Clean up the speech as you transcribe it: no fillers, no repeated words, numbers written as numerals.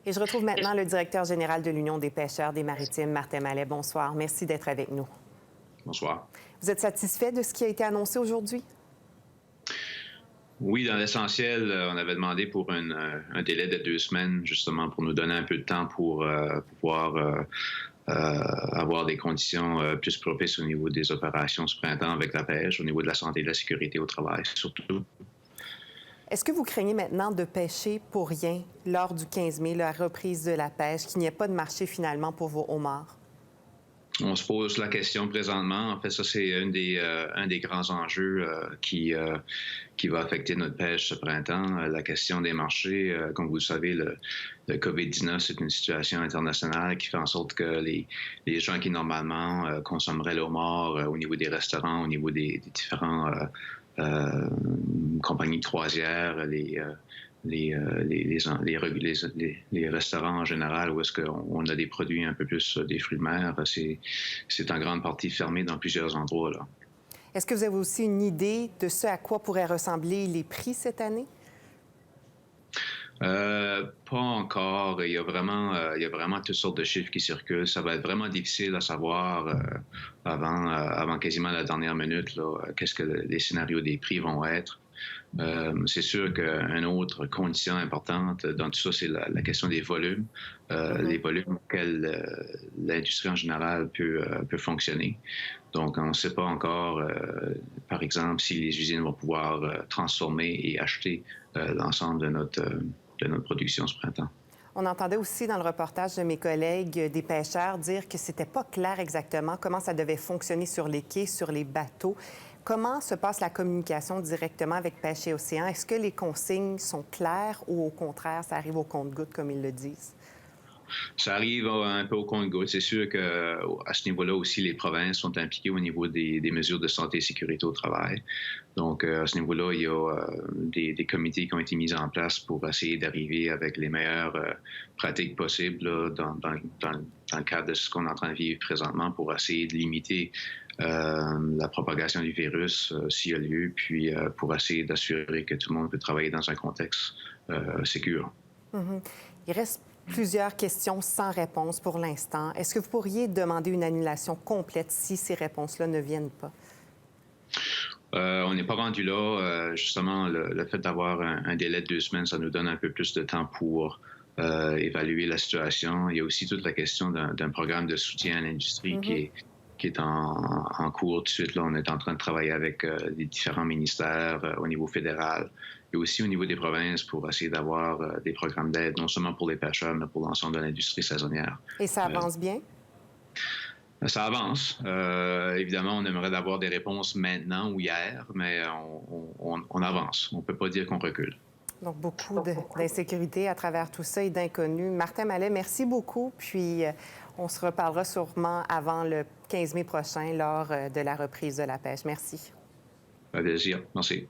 Et je retrouve maintenant le directeur général de l'Union des pêcheurs des maritimes, Martin Mallet. Bonsoir. Merci d'être avec nous. Bonsoir. Vous êtes satisfait de ce qui a été annoncé aujourd'hui? Oui, dans l'essentiel, on avait demandé pour un délai de 2 semaines, justement, pour nous donner un peu de temps pour pouvoir avoir des conditions plus propices au niveau des opérations ce printemps avec la pêche, au niveau de la santé et de la sécurité au travail, surtout. Est-ce que vous craignez maintenant de pêcher pour rien lors du 15 mai, la reprise de la pêche, qu'il n'y ait pas de marché finalement pour vos homards? On se pose la question présentement. En fait, ça, c'est un des grands enjeux qui va affecter notre pêche ce printemps. La question des marchés, comme vous le savez, le COVID-19, c'est une situation internationale qui fait en sorte que les gens qui, normalement, consommeraient le homard au niveau des restaurants, au niveau des différents compagnies de croisière, les restaurants en général, où est-ce qu'on a des produits un peu plus des fruits de mer, c'est en grande partie fermé dans plusieurs endroits, là. Est-ce que vous avez aussi une idée de ce à quoi pourraient ressembler les prix cette année? Pas encore. Il y a vraiment toutes sortes de chiffres qui circulent. Ça va être vraiment difficile à savoir avant quasiment la dernière minute, là, qu'est-ce que les scénarios des prix vont être. C'est sûr qu'une autre condition importante dans tout ça, c'est la question des volumes, les volumes auxquels l'industrie en général peut fonctionner. Donc, on ne sait pas encore, par exemple, si les usines vont pouvoir transformer et acheter l'ensemble de notre production ce printemps. On entendait aussi dans le reportage de mes collègues des pêcheurs dire que c'était pas clair exactement comment ça devait fonctionner sur les quais, sur les bateaux. Comment se passe la communication directement avec Pêche et Océan? Est-ce que les consignes sont claires ou au contraire, ça arrive au compte-gouttes, comme ils le disent? Ça arrive un peu au compte-gouttes. C'est sûr qu'à ce niveau-là aussi, les provinces sont impliquées au niveau des mesures de santé et sécurité au travail. Donc, à ce niveau-là, il y a des comités qui ont été mis en place pour essayer d'arriver avec les meilleures pratiques possibles là, dans le cadre de ce qu'on est en train de vivre présentement pour essayer de limiter la propagation du virus s'il y a lieu, puis pour essayer d'assurer que tout le monde peut travailler dans un contexte sécure. Mm-hmm. Il reste plusieurs questions sans réponse pour l'instant. Est-ce que vous pourriez demander une annulation complète si ces réponses-là ne viennent pas? On n'est pas rendu là. Justement, le fait d'avoir un délai de 2 semaines, ça nous donne un peu plus de temps pour évaluer la situation. Il y a aussi toute la question d'un programme de soutien à l'industrie qui est en cours tout de suite. Là, on est en train de travailler avec les différents ministères au niveau fédéral et aussi au niveau des provinces pour essayer d'avoir des programmes d'aide, non seulement pour les pêcheurs, mais pour l'ensemble de l'industrie saisonnière. Et ça avance bien? Ça avance. Évidemment, on aimerait avoir des réponses maintenant ou hier, mais on avance. On ne peut pas dire qu'on recule. Donc, beaucoup d'insécurité à travers tout ça et d'inconnus. Martin Mallet, merci beaucoup. Puis, on se reparlera sûrement avant le 15 mai prochain lors de la reprise de la pêche. Merci. Un plaisir. Merci.